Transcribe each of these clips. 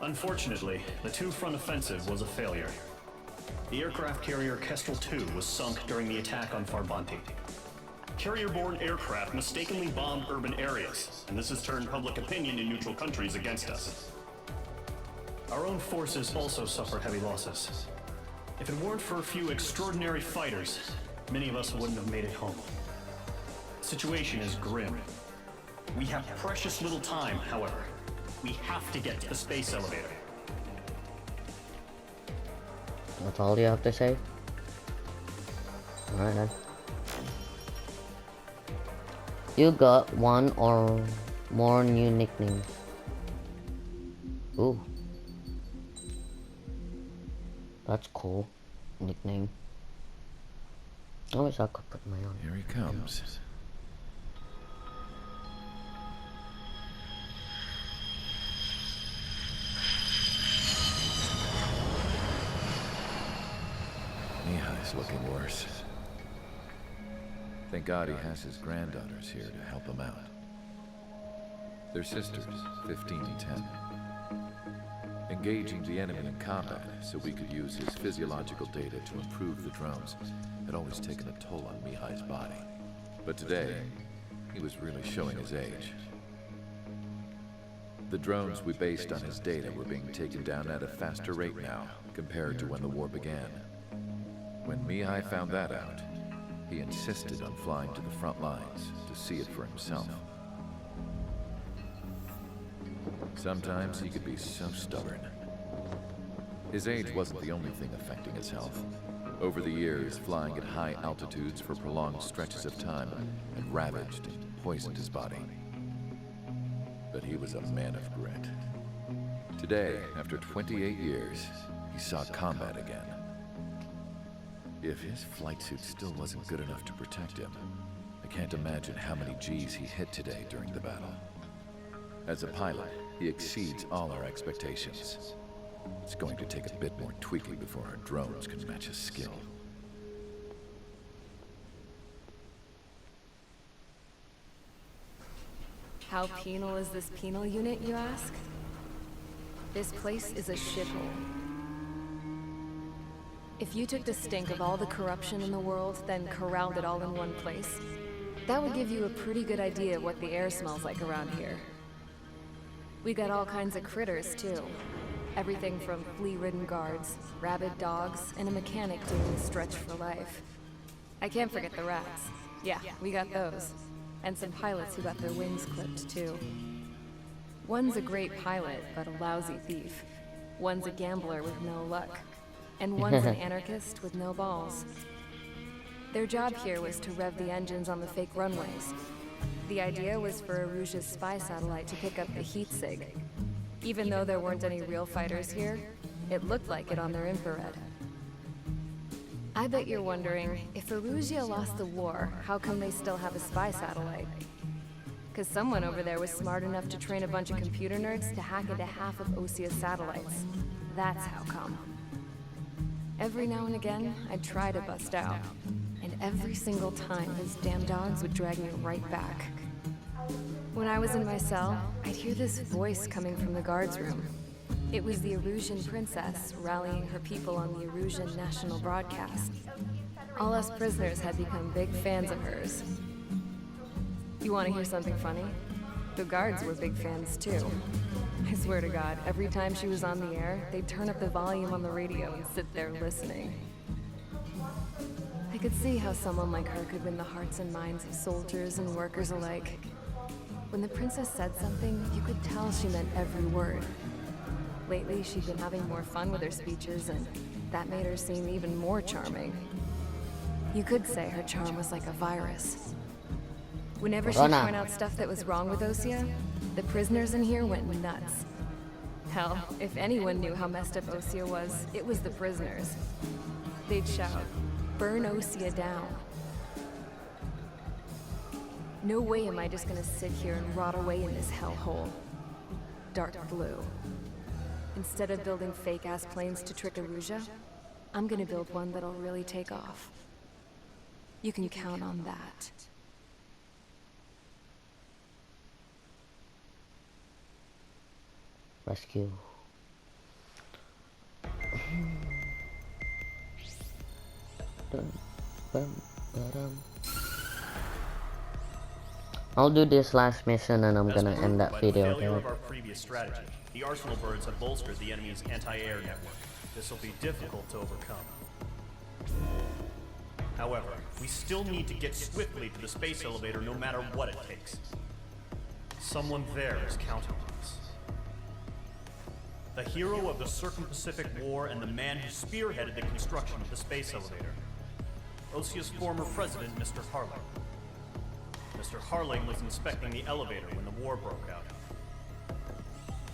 Unfortunately, the two-front offensive was a failure. The aircraft carrier Kestrel II was sunk during the attack on Farbanti. Carrier-borne aircraft mistakenly bombed urban areas, and this has turned public opinion in neutral countries against us. Our own forces also suffered heavy losses. If it weren't for a few extraordinary fighters, many of us wouldn't have made it home. The situation is grim. We have precious little time, however. We have to get to the space elevator. That's all you have to say? Alright then. You got one or more new nicknames. Ooh. That's cool. Nickname. I wish I could put my own. Here he comes. Mihai's looking worse. Thank God he has his granddaughters here to help him out. They're sisters, 15 and 10. Engaging the enemy in combat so we could use his physiological data to improve the drones had always taken a toll on Mihai's body. But today, he was really showing his age. The drones we based on his data were being taken down at a faster rate now compared to when the war began. When Mihai found that out, he insisted on flying to the front lines to see it for himself. Sometimes he could be so stubborn. His age wasn't the only thing affecting his health. Over the years, flying at high altitudes for prolonged stretches of time had ravaged and poisoned his body. But he was a man of grit. Today, after 28 years, he saw combat again. If his flight suit still wasn't good enough to protect him, I can't imagine how many G's he hit today during the battle. As a pilot, he exceeds all our expectations. It's going to take a bit more tweaking before our drones can match his skill. How penal is this penal unit, you ask? This place is a shithole. If you took the stink of all the corruption in the world, then corralled it all in one place, that would give you a pretty good idea of what the air smells like around here. We got all kinds of critters, too. Everything from flea-ridden guards, rabid dogs, and a mechanic doing the stretch for life. I can't forget the rats. Yeah, we got those. And some pilots who got their wings clipped, too. One's a great pilot, but a lousy thief. One's a gambler with no luck. And one's an anarchist with no balls. Their job here was to rev the engines on the fake runways. The idea was for Aruja's spy satellite to pick up the heat sig. Even though there weren't any real fighters here, it looked like it on their infrared. I bet you're wondering, if Aruja lost the war, how come they still have a spy satellite? Because someone over there was smart enough to train a bunch of computer nerds to hack into half of Osia's satellites. That's how come. Every now and again, I'd try to bust out. And every single time, those damn dogs would drag me right back. When I was in my cell, I'd hear this voice coming from the guards room. It was the Erusian princess rallying her people on the Erusian national broadcast. All us prisoners had become big fans of hers. You want to hear something funny? The guards were big fans too. I swear to God, every time she was on the air, they'd turn up the volume on the radio and sit there listening. I could see how someone like her could win the hearts and minds of soldiers and workers alike. When the princess said something, you could tell she meant every word. Lately, she'd been having more fun with her speeches, and that made her seem even more charming. You could say her charm was like a virus. Whenever she'd point out stuff that was wrong with Osia, the prisoners in here went nuts. Hell, if anyone knew how messed up Osia was, it was the prisoners. They'd shout, "Burn Osia down." No way am I just gonna sit here and rot away in this hellhole. Dark blue. Instead of building fake-ass planes to trick Aruja, I'm gonna build one that'll really take off. You can count on that. Rescue I'll do this last mission and I'm gonna end that By video the failure there. of our previous strategy, the Arsenal birds have bolstered the enemy's anti-air network. This will be difficult to overcome. However, we still need to get swiftly to the space elevator no matter what it takes. Someone there is counting on us. The hero of the Circum-Pacific War and the man who spearheaded the construction of the space elevator. Osia's former president, Mr. Harling. Mr. Harling was inspecting the elevator when the war broke out.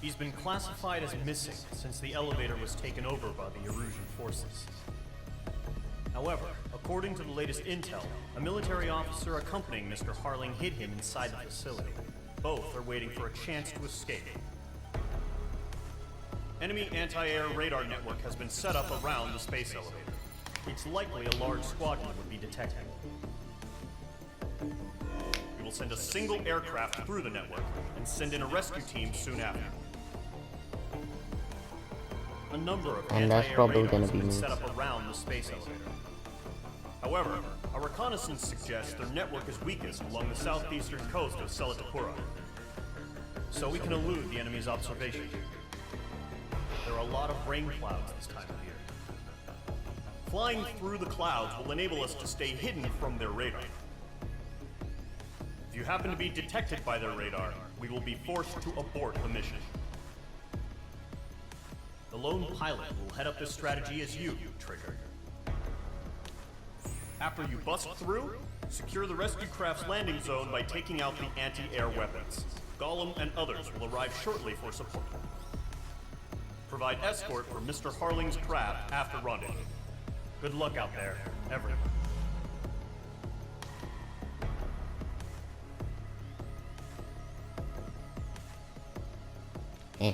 He's been classified as missing since the elevator was taken over by the Erusian forces. However, according to the latest intel, a military officer accompanying Mr. Harling hid him inside the facility. Both are waiting for a chance to escape. Enemy anti-air radar network has been set up around the space elevator. It's likely a large squadron would be detected. We will send a single aircraft through the network and send in a rescue team soon after. A number of And that's anti-air probably radars gonna have be been me. set up around the space elevator. However, our reconnaissance suggests their network is weakest along the southeastern coast of Selatapura, so we can elude the enemy's observation. There are a lot of rain clouds this time of year. Flying through the clouds will enable us to stay hidden from their radar. If you happen to be detected by their radar, we will be forced to abort the mission. The lone pilot will head up this strategy as you, Trigger. After you bust through, secure the rescue craft's landing zone by taking out the anti-air weapons. Gollum and others will arrive shortly for support. Provide escort for Mr. Harling's craft after rendezvous. Good luck out there, everyone. Eh.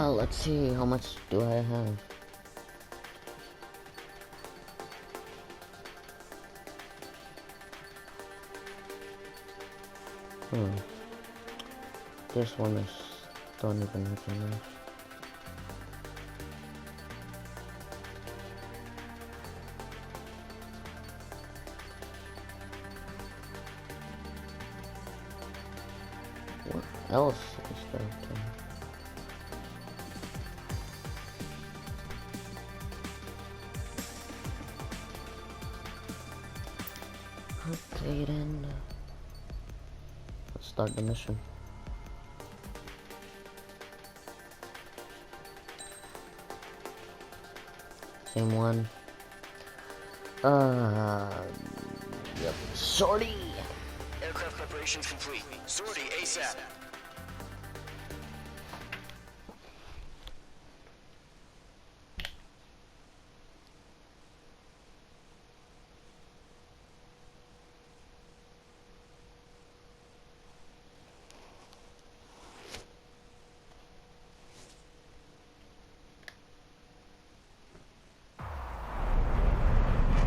Let's see, how much do I have? This one is don't even have enough. What else is there? Okay then, let's start the mission. Same one. Yep. Sortie! Aircraft preparations complete. Sortie ASAP.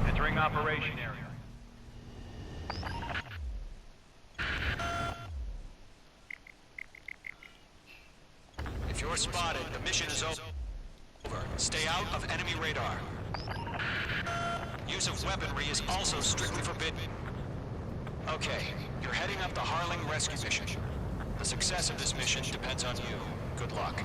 Entering operation area. If you're spotted, the mission is over. Stay out of enemy radar. Use of weaponry is also strictly forbidden. Okay, you're heading up the Harling rescue mission. The success of this mission depends on you. Good luck.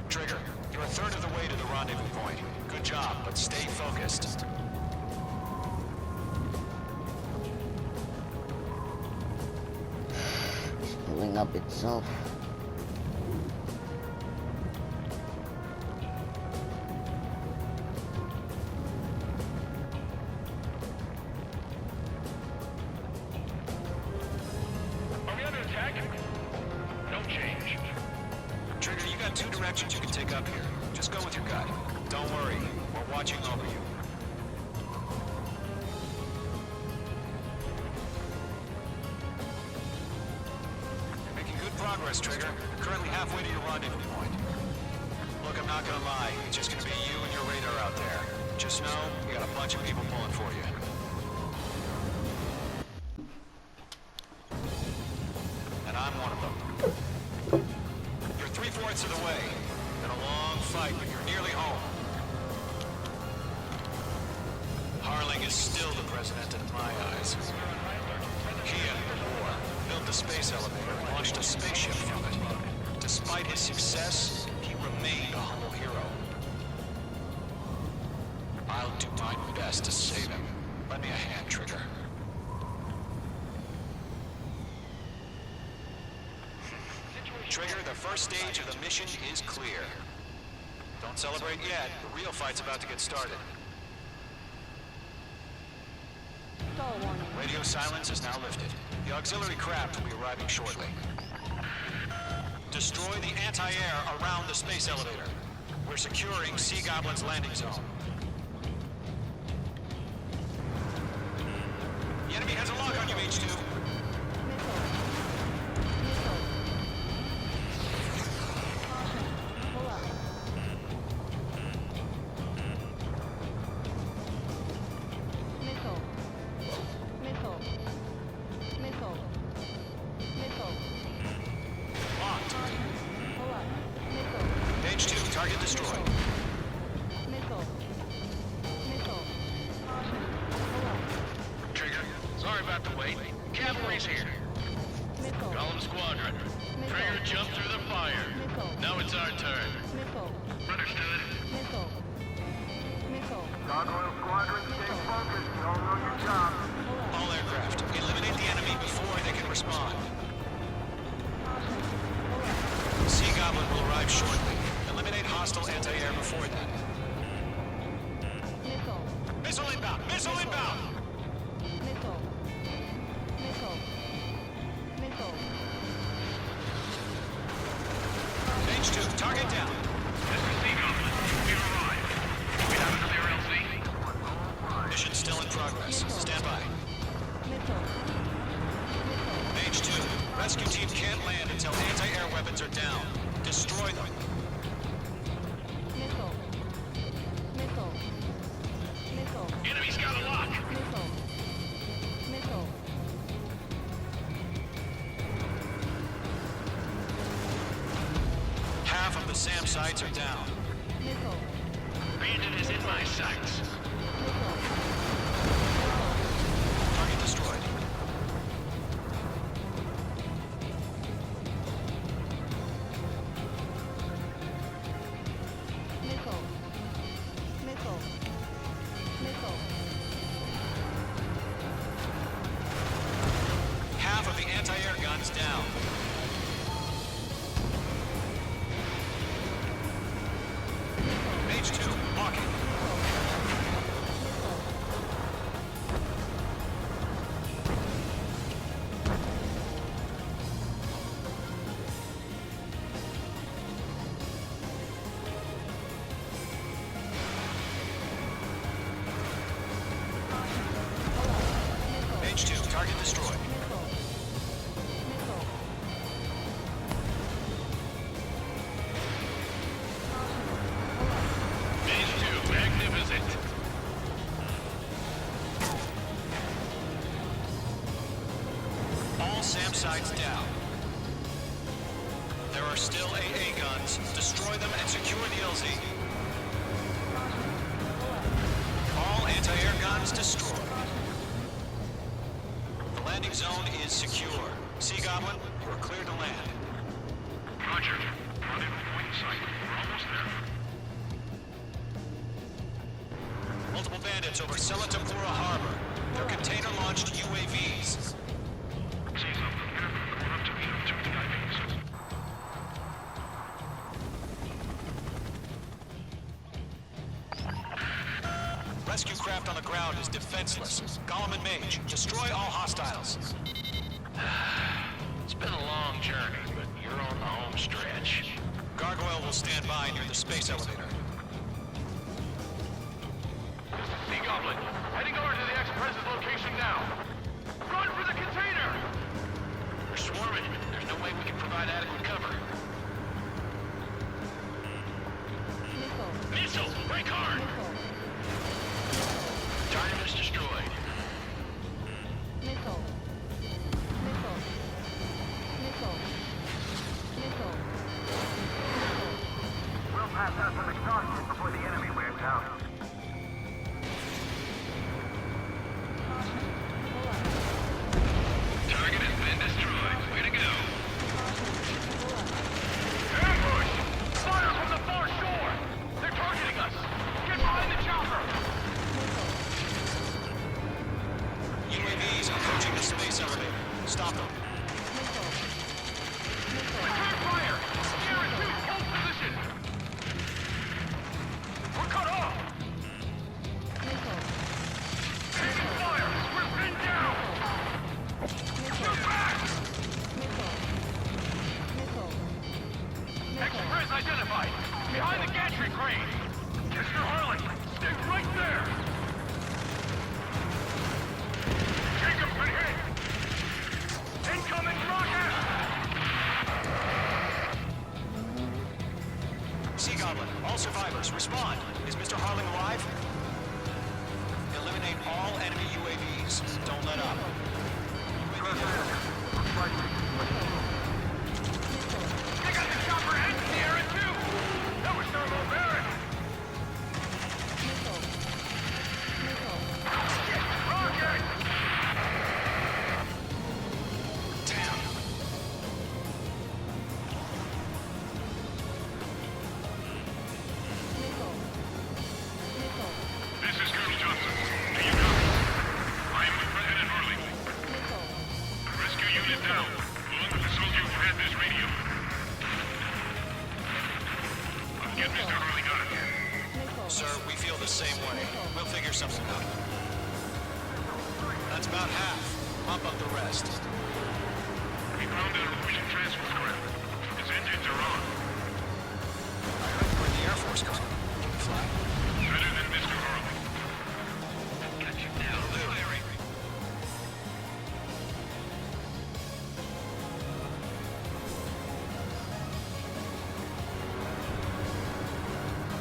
Trigger, you're a third of the way to the rendezvous point. Good job, but stay focused. It's pulling up itself. Are we under attack? Don't change. Trigger, you got two directions you can take up here. Just go with your gut. Don't worry, we're watching over you. You're making good progress, Trigger. You're currently halfway to your rendezvous point. Look, I'm not gonna lie. It's just gonna be you and your radar out there. Just know, you got a bunch of people pulling for you. And I'm one of them. You're 3/4 of the way. Been a long fight, but you're nearly home. Harling is still the president in my eyes. He and the war built the space elevator and launched a spaceship from it. Despite his success, he remained a humble hero. I'll do my best to save him. Lend me a hand, Trigger. Trigger, the first stage of the mission is clear. Don't celebrate yet. The real fight's about to get started. Radio silence is now lifted. The auxiliary craft will be arriving shortly. Destroy the anti-air around the space elevator. We're securing Sea Goblin's landing zone. The enemy has a lock on you, H2. Locked. H2, target destroyed. Trigger, sorry about the wait. Cavalry's here. Call them squadron. Trigger jumped through the fire. Now it's our turn. Understood. Gargoyle Squadron, stay focused. You all know your job. All aircraft, eliminate the enemy before they can respond. Sea Goblin will arrive shortly. Eliminate hostile anti-air before then. Missile inbound! Missile inbound! H2, target down. This is Sea Goblin. We arrived. We have a clear LZ. Mission still in progress. Stand by. H2, rescue team can't land until anti-air weapons are down. Destroy them. Enemy's got a lock. Half of the SAM sites are down. Bandit is in my sights. Target destroyed. Half of the anti-air guns down. H2, walking. H2, target destroyed. H2, magnificent. All SAM sites down. There are still AA guns. Destroy them and secure the LZ. All anti-air guns destroyed. The landing zone is secure. Sea Goblin, you are clear to land. Roger. Rendezvous point in sight. We're almost there. Multiple bandits over Selatapura Harbor. They're container-launched UAVs. Sea Goblin, we're going up to meet them through the IVs. Rescue craft on the ground is defenseless. Gollum and Mage, destroy all hostiles. It's been a long journey, but you're on the home stretch. Gargoyle will stand by near the space elevator. Goblin, heading over to the Express's location now. Run for the container! We're swarming. There's no way we can provide adequate cover. Missile! Break hard! Dynamite destroyed. We'll pass out some exhaustion before the enemy wears out. Target has been destroyed. Way to go. Ambush! Fire from the far shore! They're targeting us! Get behind the chopper! UAVs approaching the space elevator. Stop them. Return fire! Air and 2, hold position! We're cut off! Taking fire! We're pinned down! Shoot back! Express identified! Behind the gantry crane! Mr. Harlan, stay right there! Jacob's been hit! Incoming rocket! Sea Goblin, all survivors, respond. Is Mr. Harling alive? Eliminate all enemy UAVs. Don't let up. They got the chopper and the air at 2! That was thermobaric! Shit! Rocket! Damn. This is Colonel Johnson. Do you copy? I am with President Harling. Rescue unit down. Along with the soldier who had this radio. I'll get Mr. Harling out of here. Sir, we feel the same way. We'll figure something out. That's about half. Pump up the rest. We found a Norwegian transport craft. Its engines are on. I heard you were in the Air Force, Colonel. Can we fly? Better than Mr. Harling. Got you down. Firing.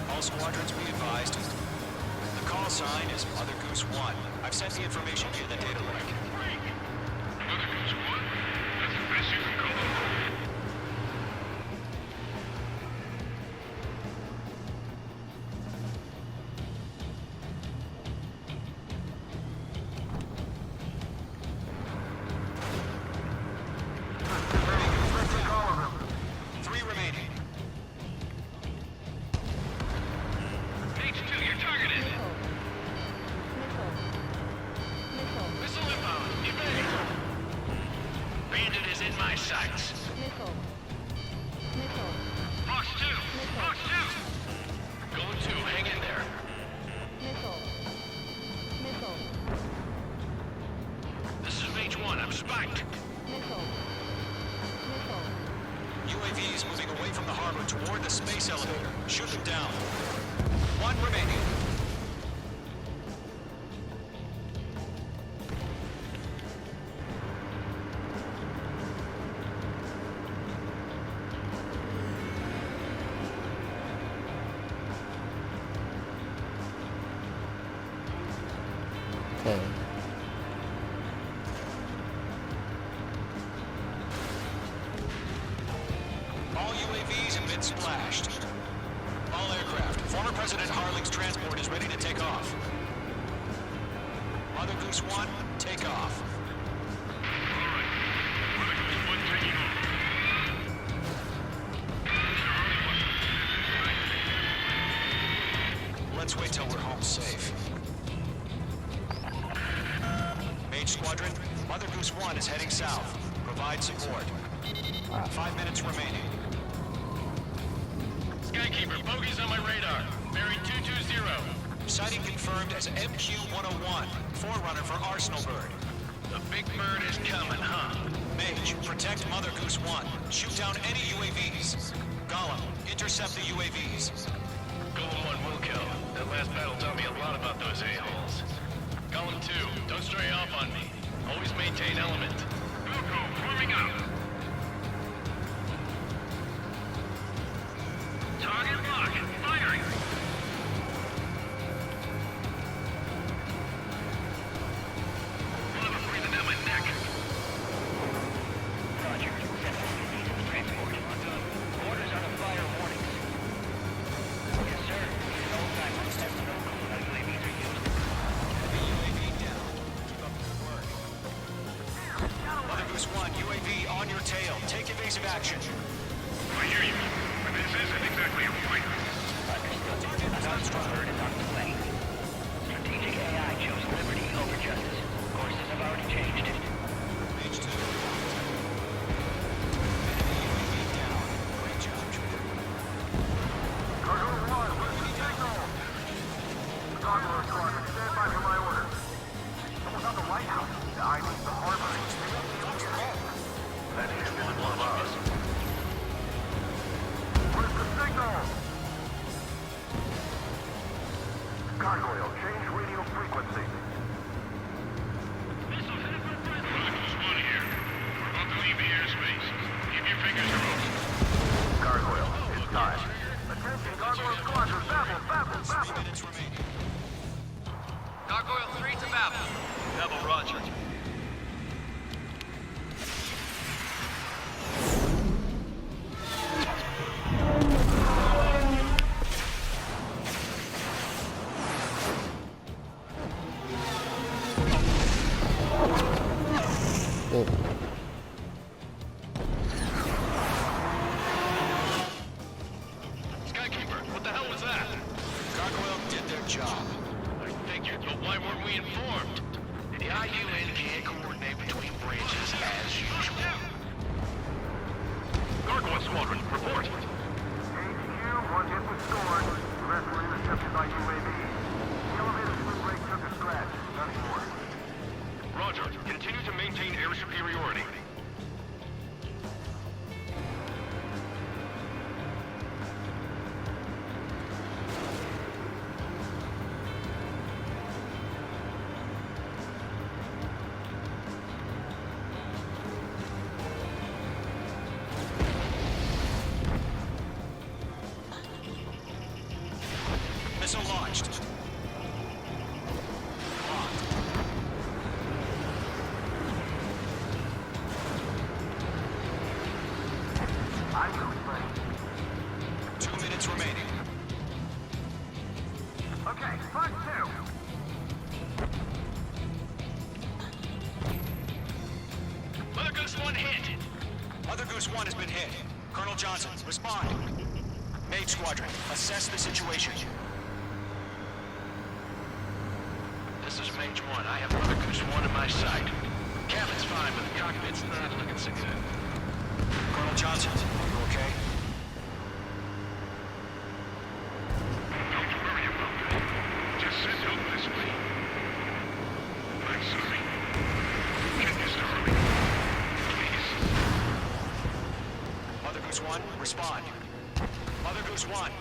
All squadrons be advised. The call sign is Mother Goose 1. I've sent the information via the data link. Mother Goose 1? That's the best you can call them. Three remaining. H2, you're targeted. Missile inbound. Evade. Bandit is in my sights. Fox 2. Fox 2. Go 2. Hang in there. This is H1. I'm spiked. UAVs moving away from the harbor toward the space elevator. Shoot them down. One remaining. Okay. All UAVs have been splashed. All aircraft. Former President Harling's transport is ready to take off. Mother Goose 1, take off. All right. Mother Goose 1 taking off. Let's wait till we're home safe. Mage Squadron, Mother Goose 1 is heading south. Provide support. 5 minutes remaining. Skykeeper, bogeys on my radar. Bearing 220. Sighting confirmed as MQ-101, forerunner for Arsenal Bird. The big bird is coming, huh? Mage, protect Mother Goose 1. Shoot down any UAVs. Gollum, intercept the UAVs. Golem 1 will kill. They'll last battle taught me a lot about those a-holes. Column 2, don't stray off on me. Always maintain element. Go, forming up. Target lock, firing. One of them breathing down my neck. Roger, transport. Orders on a fire warning. Yes, sir. All time, test no code. UAVs are used. UAV down. Keep up the work. Mother Goose 1, UAV on your tail. Take evasive action. I hear you. But this isn't exactly a fight. Understood. Another strong bird is on the way. Strategic AI chose liberty over justice. Courses have already changed. Page 2. UAV down. Great job, Trigger. Cargo 1, where's the signal? Cargo squadron, stand by for my orders. Someone's on the lighthouse. The ID is the harbor. That ship is one of ours. Where's the signal? Gargoyle, change radio frequency. Broncos 1 here. We're about to leave the airspace. Keep your fingers crossed. Gargoyle, it's time. Attention, Gargoyle squadron, babble, babble, 3 babble. minutes remaining. Gargoyle 3 to Babel. Babel, roger. Oh, Skykeeper, what the hell was that? Gargoyle did their job. I figured, but why weren't we informed? The IUN can't coordinate between branches as usual. Gargoyle Squadron, report. HQ, one hit was scored. The rest were intercepted by UAV. The elevator swing brake took a scratch. Nothing more. Roger. Continue to maintain air superiority. Missile launched. Locked. I will explain. 2 minutes remaining. Okay, part 2. Mother Goose 1 hit. Mother Goose 1 has been hit. Colonel Johnson, respond. Mage Squadron, assess the situation. This is Mage 1. I have Mother Goose 1 in my sight. Cabin's fine, but the cockpit's not looking so good. Colonel Johnson, are you okay? Don't worry about that. Just send help this way. I'm sorry. Can you start me? Please. Mother Goose 1, respond. Mother Goose 1.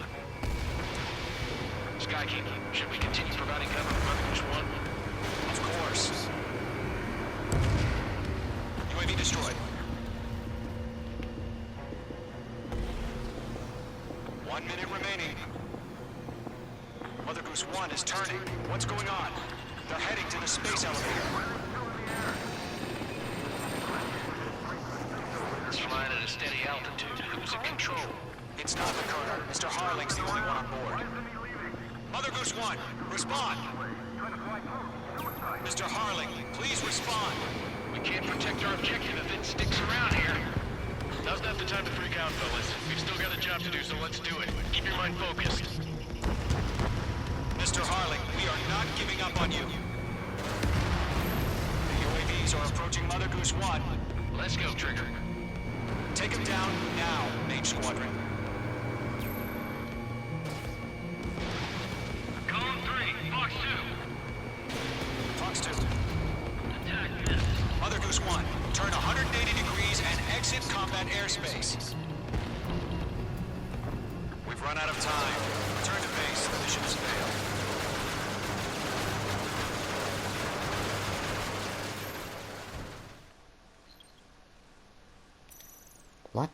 Skykeeper, should we continue providing cover for Mother Goose 1? Of course. UAV destroyed. 1 minute remaining. Mother Goose 1 is turning. What's going on? They're heading to the space elevator. It's flying at a steady altitude. Who's in control? It's not the Colonel. Mr. Harling's the only one on board. Mother Goose 1, respond. Mr. Harling, please respond. We can't protect our objective if it sticks around here. Now's not the time to freak out, fellas. We've still got a job to do, so let's do it. Keep your mind focused. Mr. Harling, we are not giving up on you. The UAVs are approaching Mother Goose 1. Let's go, Trigger. Take him down now, Mage Squadron. Column 3, Fox 2. Fox 2. Attack this. Mother Goose 1, turn 180 degrees and exit combat airspace. We've run out of time. Return to base. The mission has failed. What?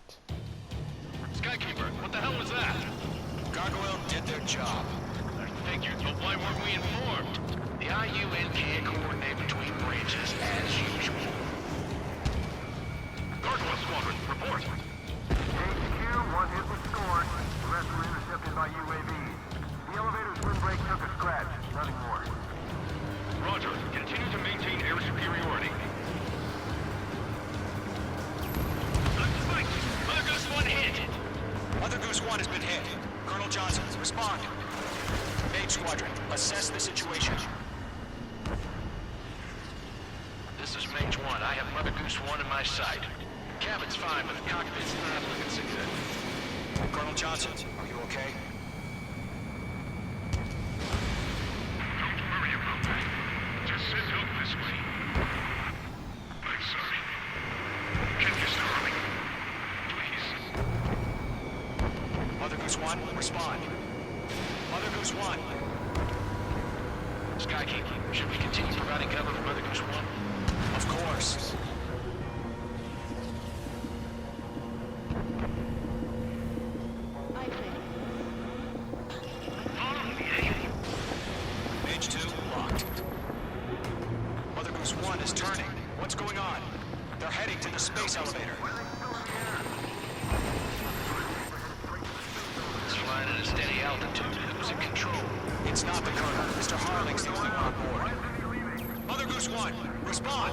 Skykeeper, what the hell was that? Gargoyle did their job. I figured, but why weren't we informed? The IUN can't coordinate between branches as usual. Gargoyle Squadron, report. HQ, one hit was scored. The rest were intercepted by UAVs. The elevator's windbreak took a scratch. Nothing more. Roger, continue to maintain air superiority. Mother Goose 1 hit! Mother Goose 1 has been hit. Colonel Johnson, respond. Main Squadron, assess the situation. This is Mage 1. I have Mother Goose 1 in my sight. Cabin's fine, but the cockpit's not looking so good. Colonel Johnson, are you okay? Don't worry about that. Just send help this way. I'm sorry. Can you start me? Please. Mother Goose 1, respond. Mother Goose 1. Skykeeper, should we continue providing cover for Mother Goose 1? Of course. Mage 2, locked. Mother Goose 1 is turning. What's going on? They're heading to the space elevator. It's flying at a steady altitude. Who's in control? It's not the Colonel. Mr. Harling's the only one on board. Mother Goose 1, respond!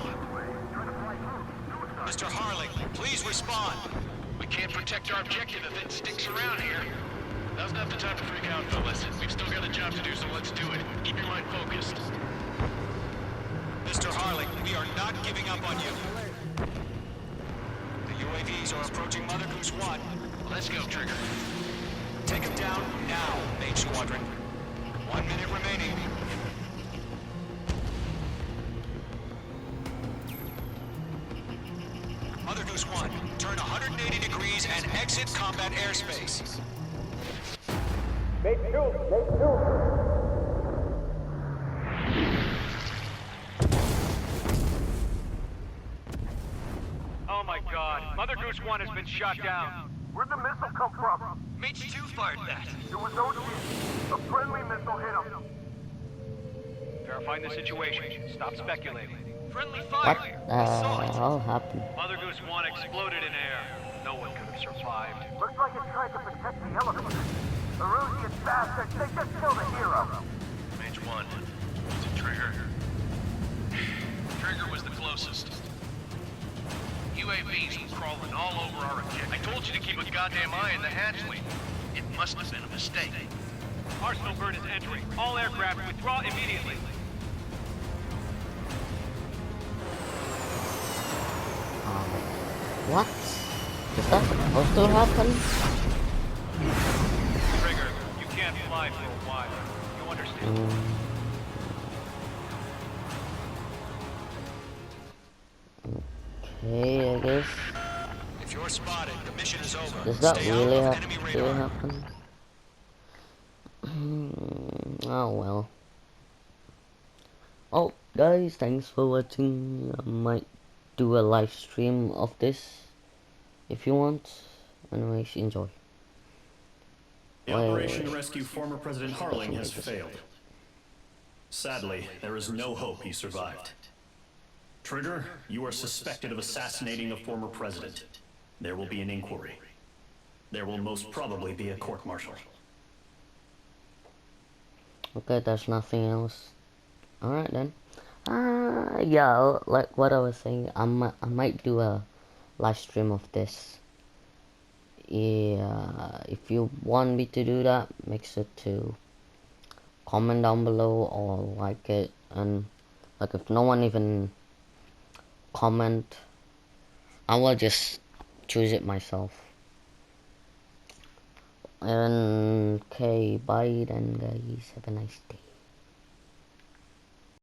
Mr. Harling, please respond! We can't protect our objective if it sticks around here. Now's not the time to freak out, fellas. We've still got a job to do, so let's do it. Keep your mind focused. Mr. Harling, we are not giving up on you. The UAVs are approaching Mother Goose 1. Let's go, Trigger. Take them down now, Mage Squadron. 1 minute remaining. Mother Goose 1, turn 180 degrees and exit combat airspace. Oh my god, Mother Goose 1 has been shot down. Where'd the missile come from? Mage 2 fired that. It was no chance. A friendly missile hit him. Verifying the situation. Stop speculating. Friendly What fire. the hell happened? Mother Goose 1 exploded in air. No one could have survived. Looks like it tried to protect the elevator. The Rusian bastards, they just killed a hero. Mage 1. Is it Trigger? Trigger was the closest. UAVs were crawling all over our objective. I told you to keep a goddamn eye on the hatchway. It must have been a mistake. Arsenal bird is entering. All aircraft withdraw immediately. What? Is that supposed to happen? Trigger, you can't fly for a while. You understand? Okay, I guess. If you're spotted, the mission is over. Does that Stay really out of have enemy to radar. happen? Oh well. Oh, guys, thanks for watching. I might do a live stream of this if you want. Anyways, enjoy. The operation to rescue former President Harling has failed. Sadly, there is no hope he survived. Trigger, you are suspected of assassinating a former president. There will be an inquiry. There will most probably be a court-martial. Okay, there's nothing else. Alright then. Yeah, like what I was saying, I might do a live stream of this. Yeah, if you want me to do that, make sure to comment down below or like it. And like if no one even comment, I will just choose it myself. And okay, bye then guys, have a nice day.